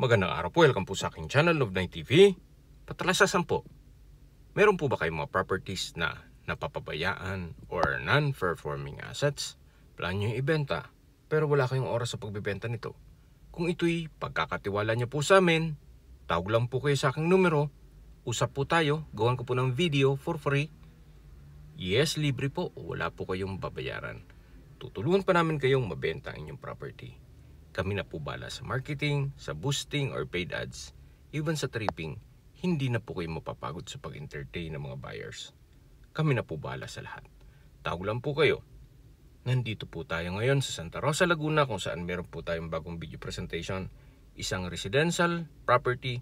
Magandang araw po, welcome po sa aking channel, Love9 TV. Patalasasan po, meron po ba kayong mga properties na napapabayaan or non-performing assets? Plan nyo yung ibenta, pero wala kayong oras sa pagbibenta nito. Kung ito'y pagkakatiwala nyo po sa amin, tawag lang po kayo sa aking numero, usap po tayo, gawan ko po ng video for free. Yes, libre po, wala po kayong babayaran. Tutulungan pa namin kayong mabenta ang inyong property. Kami na po bala sa marketing, sa boosting or paid ads, even sa tripping, hindi na po kayo mapapagod sa pag-entertain ng mga buyers. Kami na po bala sa lahat. Tawag lang po kayo. Nandito po tayo ngayon sa Santa Rosa, Laguna kung saan meron po tayong bagong video presentation. Isang residential property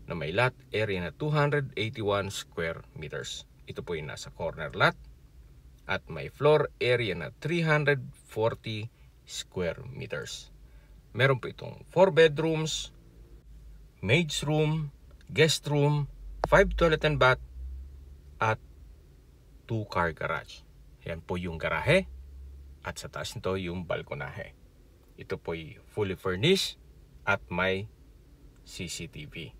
na may lot area na 281 square meters. Ito po yung nasa corner lot at may floor area na 340 square meters. Meron po itong 4 bedrooms, maid's room, guest room, 5 toilet and bath, at 2 car garage. Yan po yung garahe at sa taas nito yung balkonahe. Ito po ay fully furnished at may CCTV.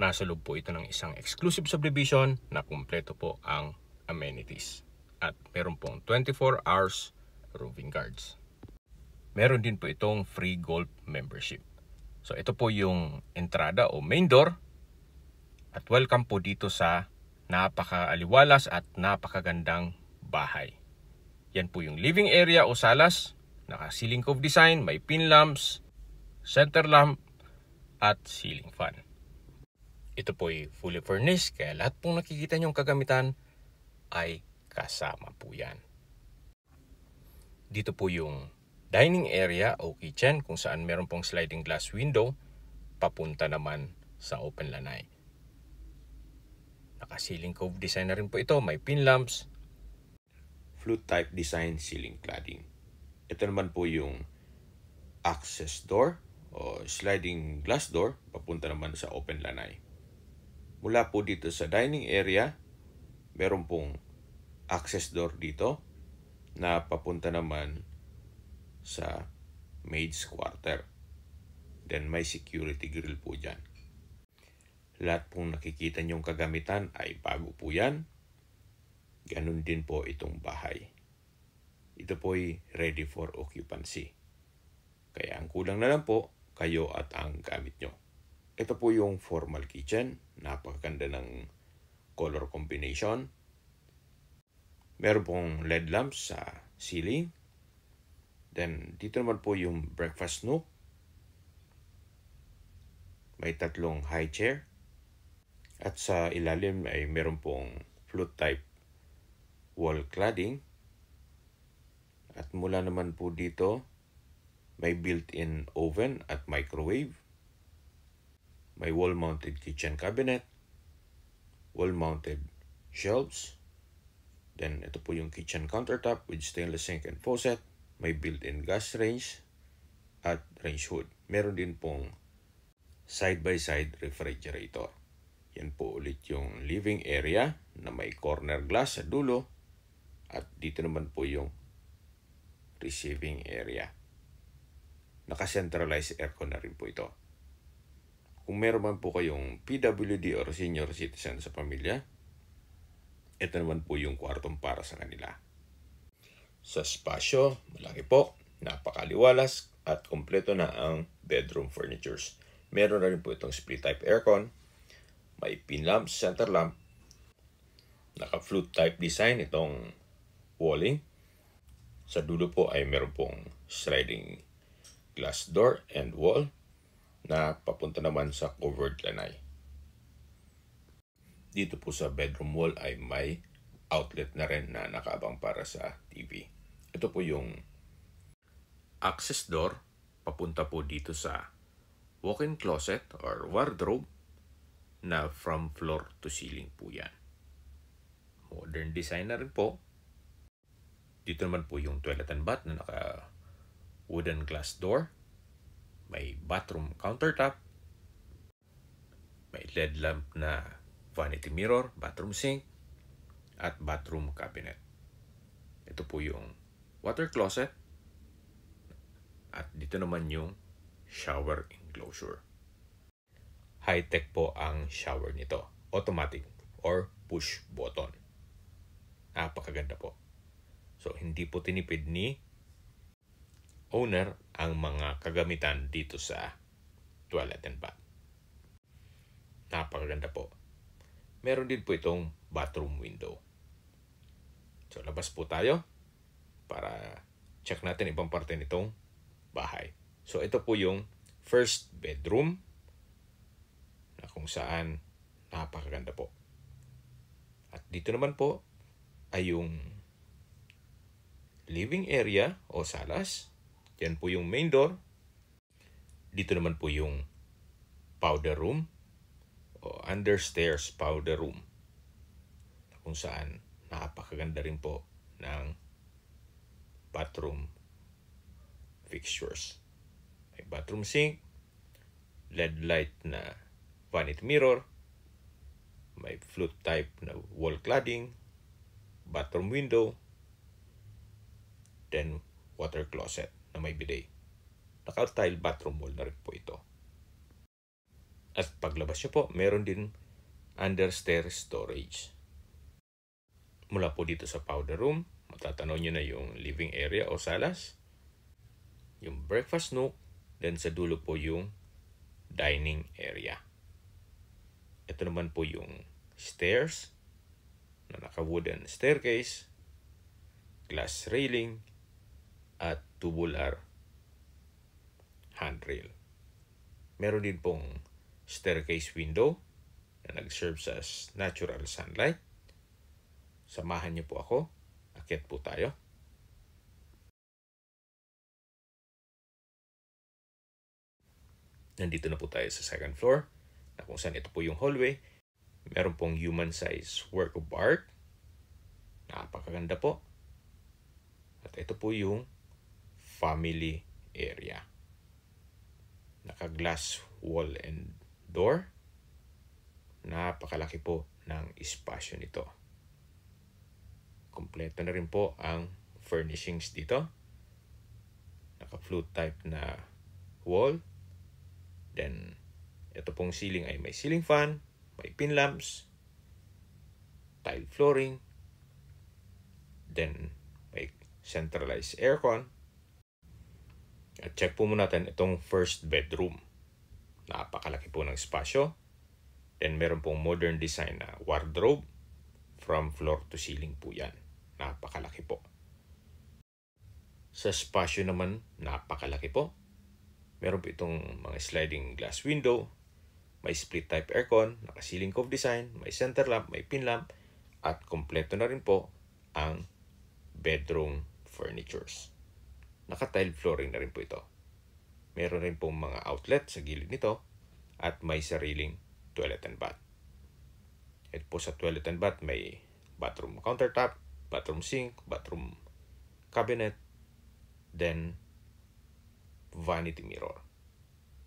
Nasa loob po ito ng isang exclusive subdivision na kumpleto po ang amenities. At meron pong 24 hours roving guards. Meron din po itong free golf membership. So ito po yung entrada o main door. At welcome po dito sa napakaaliwalas at napakagandang bahay. Yan po yung living area o salas. Naka-ceiling cove design, may pin lamps, center lamp, at ceiling fan. Ito po ay fully furnished kaya lahat pong nakikita nyong kagamitan ay kasama po yan. Dito po yung dining area o kitchen kung saan meron pong sliding glass window papunta naman sa open lanai. Naka-ceiling cove design na rin po ito. May pin lamps, flute type design ceiling cladding. Ito naman po yung access door o sliding glass door papunta naman sa open lanai. Mula po dito sa dining area, meron pong access door dito na papunta naman sa maid's quarter. Then may security grill po dyan. Lahat pong nakikita nyong kagamitan ay bago po yan. Ganun din po itong bahay. Ito po ay ready for occupancy. Kaya ang kulang na lang po, kayo at ang gamit nyo. Ito po yung formal kitchen. Napakaganda ng color combination. Meron pong LED lamps sa ceiling. Then, dito naman po yung breakfast nook. May 3 high chair. At sa ilalim ay meron pong flute type wall cladding. At mula naman po dito, may built-in oven at microwave. May wall-mounted kitchen cabinet. Wall-mounted shelves. Then, ito po yung kitchen countertop with stainless sink and faucet. May built-in gas range at range hood. Meron din pong side-by-side refrigerator. Yan po ulit yung living area na may corner glass sa dulo. At dito naman po yung receiving area. Naka-centralized aircon na rin po ito. Kung meron man po kayong PWD or senior citizen sa pamilya, ito naman po yung kwartong para sa kanila. Sa spasyo, malaki po, napakaliwalas at kompleto na ang bedroom furnitures. Meron na rin po itong split type aircon, may pin lamp, center lamp, naka-flute type design itong walling. Sa dulo po ay meron pong sliding glass door and wall na papunta naman sa covered lanai. Dito po sa bedroom wall ay may outlet na rin na nakaabang para sa TV. Ito po yung access door. Papunta po dito sa walk-in closet or wardrobe na from floor to ceiling po yan. Modern design na rin po. Dito naman po yung toilet and bath na naka wooden glass door. May bathroom countertop. May LED lamp na vanity mirror, bathroom sink, at bathroom cabinet. Ito po yung water closet. At dito naman yung shower enclosure. high-tech po ang shower nito. Automatic or push button. Napakaganda po. So, hindi po tinipid ni owner ang mga kagamitan dito sa toilet and bath. Napakaganda po. Meron din po itong bathroom window. So, labas po tayo para check natin ibang parte nitong bahay. So, ito po yung first bedroom na kung saan napakaganda po. At dito naman po ay yung living area o salas. Yan po yung main door. Dito naman po yung powder room o understairs powder room kung saan napakaganda rin po ng bathroom fixtures. May bathroom sink, LED light na vanity mirror, may flute type na wall cladding, bathroom window, then water closet na may bidet. Naka-tile bathroom wall na rin po ito. At paglabas nyo po, meron din understairs storage. Mula po dito sa powder room, matatanaw nyo na yung living area o salas, yung breakfast nook, then sa dulo po yung dining area. Ito naman po yung stairs na naka-wooden staircase, glass railing, at tubular handrail. Meron din pong staircase window na nag-serve as natural sunlight. Samahan niyo po ako. Akyat po tayo. Nandito na po tayo sa second floor na kung saan ito po yung hallway. Meron pong human size work of art. Napakaganda po. At ito po yung family area. Naka-glass wall and door. Napakalaki po ng espasyo nito. Kompleto na rin po ang furnishings dito. Naka-flute type na wall. Then, ito pong ceiling ay may ceiling fan, may pin lamps, tile flooring, then may centralized aircon. At check po muna natin itong first bedroom. Napakalaki po ng espasyo. Then meron pong modern design na wardrobe. From floor to ceiling po yan. Napakalaki po. Sa espasyo naman, napakalaki po. Meron po itong mga sliding glass window. May split type aircon, naka-ceiling cove design, may center lamp, may pin lamp, at kompleto na rin po ang bedroom furnitures. Naka-tile flooring na rin po ito. Meron rin pong mga outlet sa gilid nito at may sariling toilet and bath. At po sa toilet and bath may bathroom countertop, bathroom sink, bathroom cabinet, then vanity mirror.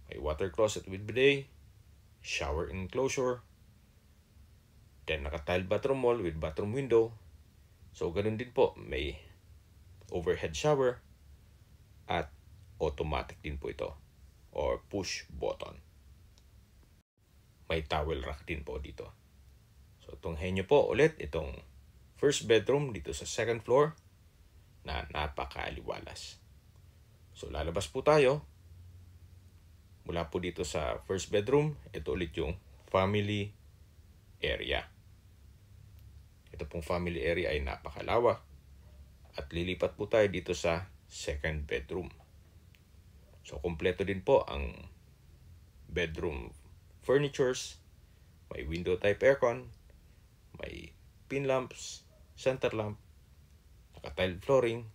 May water closet with bidet, shower enclosure, then naka-tile bathroom wall with bathroom window. So ganun din po, may overhead shower at automatic din po ito or push button. May towel rack din po dito. So itong henyo po ulit, itong first bedroom dito sa second floor na napakaaliwalas. So lalabas po tayo. Mula po dito sa first bedroom, ito ulit yung family area. Ito pong family area ay napakalawak. At lilipat po tayo dito sa second bedroom. So kompleto din po ang bedroom furnitures. May window type aircon, may pin lamps, center lamp, naka-tile flooring,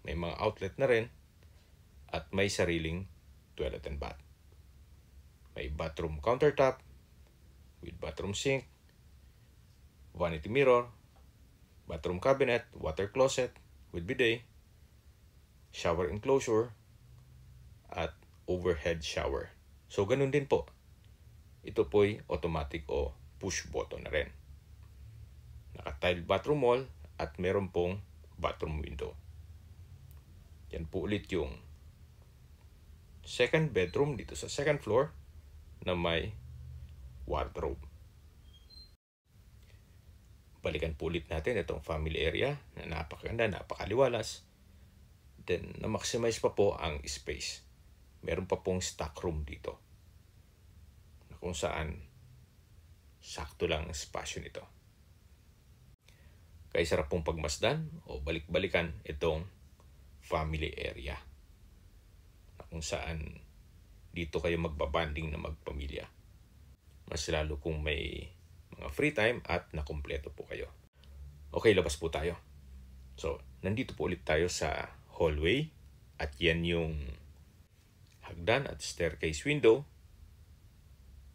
may mga outlet na rin, at may sariling toilet and bath. May bathroom countertop with bathroom sink, vanity mirror, bathroom cabinet, water closet with bidet, shower enclosure, at overhead shower. So ganun din po. Ito po'y automatic o push button na rin. Naka-tile bathroom wall at meron pong bathroom window. Yan po ulit yung second bedroom dito sa second floor na may wardrobe. Balikan po ulit natin itong family area na napakaganda, napakaliwalas. Then, na-maximize pa po ang space. Meron pa pong stock room dito na kung saan sakto lang ang espasyo nito. Kaya sarap pong pagmasdan o balik-balikan itong family area na kung saan dito kayo magbabanding na magpamilya. Mas lalo kung may mga free time at nakumpleto po kayo. Okay, labas po tayo. So, nandito po ulit tayo sa hallway at yan yung hagdan at staircase window.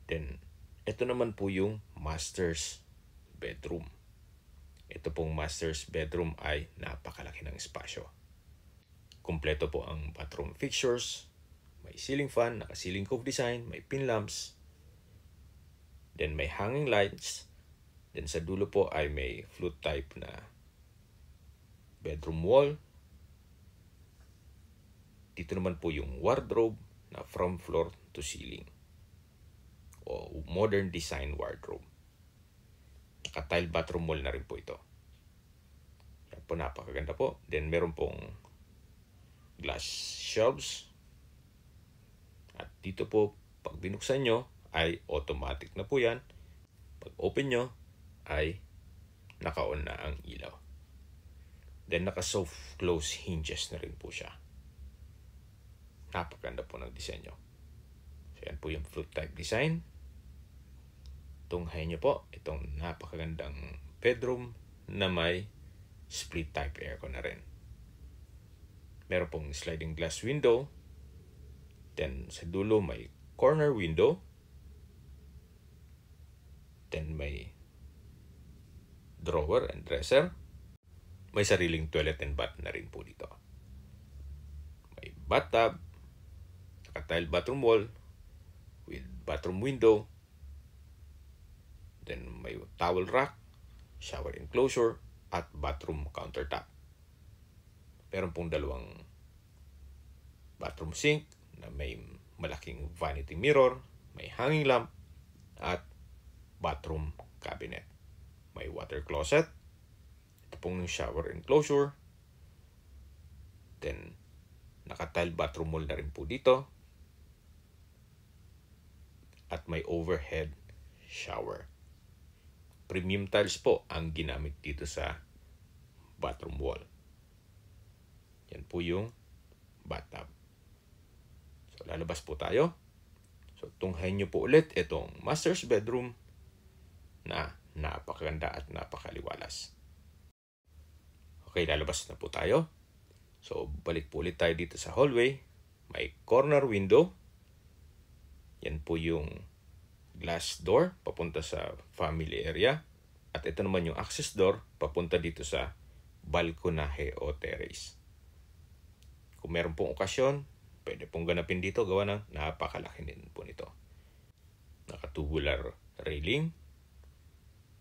Then, ito naman po yung master's bedroom. Ito pong master's bedroom ay napakalaki ng espasyo. Kumpleto po ang bathroom fixtures. May ceiling fan, naka-ceiling cove design, may pin lamps. Then may hanging lights. Then sa dulo po ay may flute type na bedroom wall. Dito naman po yung wardrobe na from floor to ceiling. O modern design wardrobe. Naka-tile bathroom wall na rin po ito. Yan po, napakaganda po. Then meron pong glass shelves. At dito po, pag binuksan nyo, ay automatic na po yan. Pag open nyo, ay naka-on na ang ilaw. Then naka-soft close hinges na rin po siya. Napakaganda po ng disenyo. So yan po yung flute type design. Tunghayin nyo po itong napakagandang bedroom na may split type aircon na rin. Meron pong sliding glass window. Then sa dulo may corner window. Then may drawer and dresser. May sariling toilet and bath na rin po dito. May bathtub, naka-tile bathroom wall with bathroom window. Then may towel rack, shower enclosure, at bathroom countertop. Meron pong dalawang bathroom sink na may malaking vanity mirror, may hanging lamp, at bathroom cabinet. May water closet. Ito pong shower enclosure. Then, naka-tile bathroom wall na rin po dito. At may overhead shower. Premium tiles po ang ginamit dito sa bathroom wall. Yan po yung bathtub. So, lalabas po tayo. So, tunghayin nyo po ulit itong master's bedroom na napakaganda at napakaliwalas. Okay, lalabas na po tayo. So, balik po ulit tayo dito sa hallway. May corner window. Yan po yung glass door papunta sa family area. At ito naman yung access door papunta dito sa balkonahe o terrace. Kung meron pong okasyon, pwede pong ganapin dito, gawa ng napakalaki din po nito. Naka-tubular railing,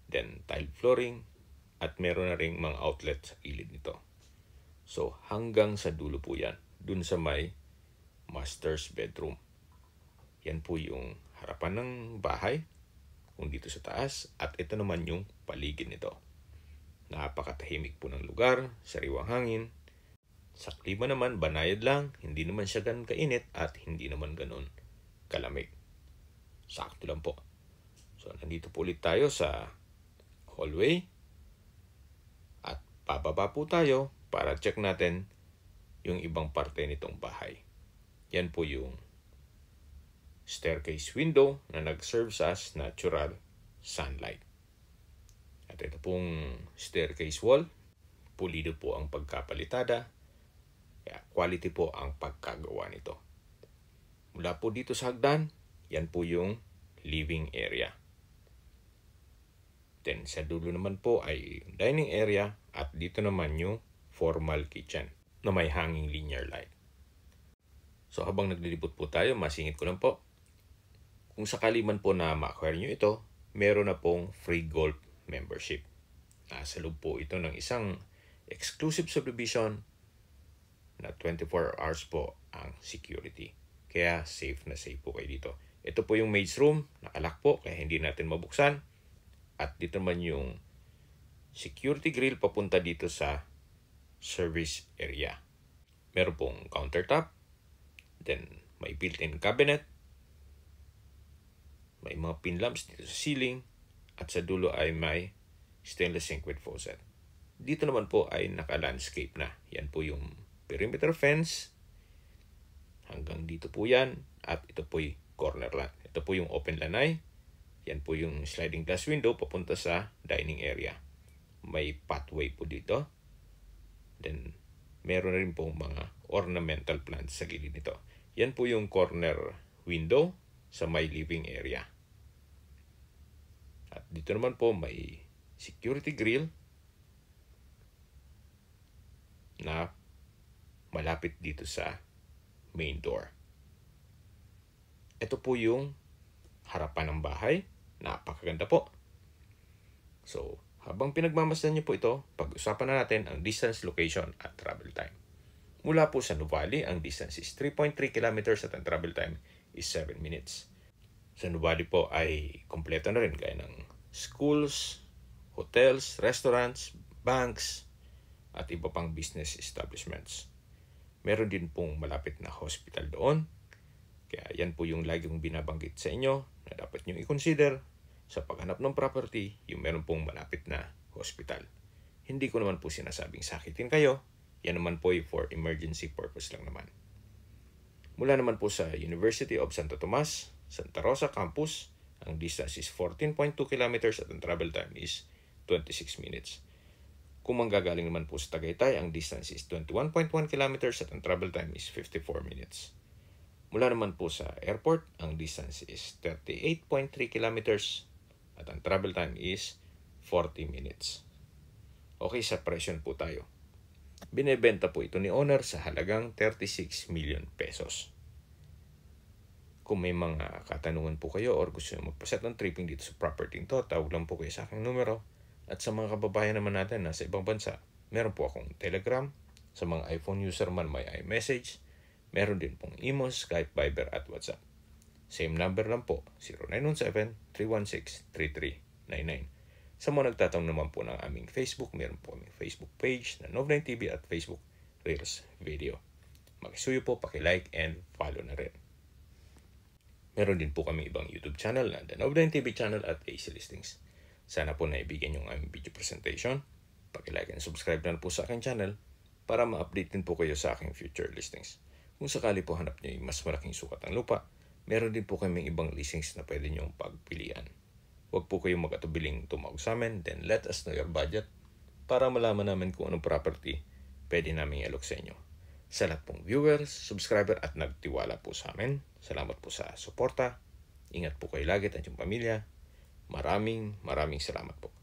then tile flooring, at meron na ring mga outlet sa gilid nito. So hanggang sa dulo po yan, dun sa may master's bedroom. Yan po yung harapan ng bahay, kung dito sa taas, at ito naman yung paligid nito. Napakatahimik po ng lugar, sariwang hangin. Sa klima naman, banayad lang, hindi naman siya ganun kainit at hindi naman ganun kalamig. Sakto lang po. So, nandito po ulit tayo sa hallway. At pababa po tayo para check natin yung ibang parte nitong bahay. Yan po yung staircase window na nag-serve sa as natural sunlight. At ito pong staircase wall, pulido po ang pagkapalitada. Kaya quality po ang pagkagawa nito. Mula po dito sa hagdan, yan po yung living area. Then sa dulo naman po ay dining area at dito naman yung formal kitchen na may hanging linear light. So habang naglilibot po tayo, masingit ko lang po. Kung sakali man po na ma-acquire nyo ito, meron na pong free golf membership. Nasa loob po ito ng isang exclusive subdivision na 24 hours po ang security. Kaya safe na safe po kayo dito. Ito po yung maid's room, nakalock po kaya hindi natin mabuksan. At dito naman yung security grill papunta dito sa service area. Meron pong countertop, then may built-in cabinet, may mga pin lamps dito sa ceiling, at sa dulo ay may stainless sink with faucet. Dito naman po ay naka-landscape na. Yan po yung perimeter fence. Hanggang dito po yan. At ito po'y corner lot. Ito po yung open lanai. Yan po yung sliding glass window papunta sa dining area. May pathway po dito. Then, meron rin pong mga ornamental plants sa gilid nito. Yan po yung corner window sa may living area. At dito naman po may security grill na malapit dito sa main door. Ito po yung harapan ng bahay. Napakaganda po. So, habang pinagmamasdan niyo po ito, pag-usapan na natin ang distance, location at travel time. Mula po sa Nuvali, ang distance is 3.3 kilometers at ang travel time is 7 minutes. Sa Nuvali po ay kompleto na rin gaya ng schools, hotels, restaurants, banks, at iba pang business establishments. Meron din pong malapit na hospital doon. Kaya yan po yung lagi kong binabanggit sa inyo na dapat nyo i-consider sa paghanap ng property yung meron pong malapit na hospital. Hindi ko naman po sinasabing sakitin kayo. Yan naman po ay for emergency purpose lang naman. Mula naman po sa University of Santo Tomas, Santa Rosa Campus, ang distance is 14.2 kilometers at ang travel time is 26 minutes. Kung manggagaling naman po sa Tagaytay, ang distance is 21.1 kilometers at ang travel time is 54 minutes. Mula naman po sa airport, ang distance is 38.3 kilometers at ang travel time is 40 minutes. Okay, sa presyon po tayo. Binebenta po ito ni owner sa halagang 36 million pesos. Kung may mga katanungan po kayo or gusto nyo magpaset ng tripping dito sa property ito, tawag lang po kayo sa aking numero. At sa mga kababayan naman natin na sa ibang bansa, meron po akong Telegram. Sa mga iPhone user man, may iMessage. Meron din pong Imo, Skype, Viber at WhatsApp. Same number lang po, 0917-316-3399. Sa mga nagtatanong naman po ng aming Facebook, meron po aming Facebook page na Nov9 TV at Facebook Reels Video. Makisuyo po, paki-like and follow na rin. Meron din po kami ibang YouTube channel na The Nov9 TV channel at AC Listings. Sana po naibigyan yung aming video presentation. Paki-like and subscribe na po sa aking channel para ma-update din po kayo sa aking future listings. Kung sakali po hanap niyo yung mas malaking sukat ng lupa, meron din po kaming ibang listings na pwede niyong pagpilian. Huwag po kayong mag-atubiling tumawag sa amin, then let us know your budget para malaman namin kung anong property pwede namin i-alok sa inyo. Sa lahat pong viewers, subscriber at nagtiwala po sa amin, salamat po sa suporta. Ingat po kayo lagi at inyong pamilya. Maraming salamat po.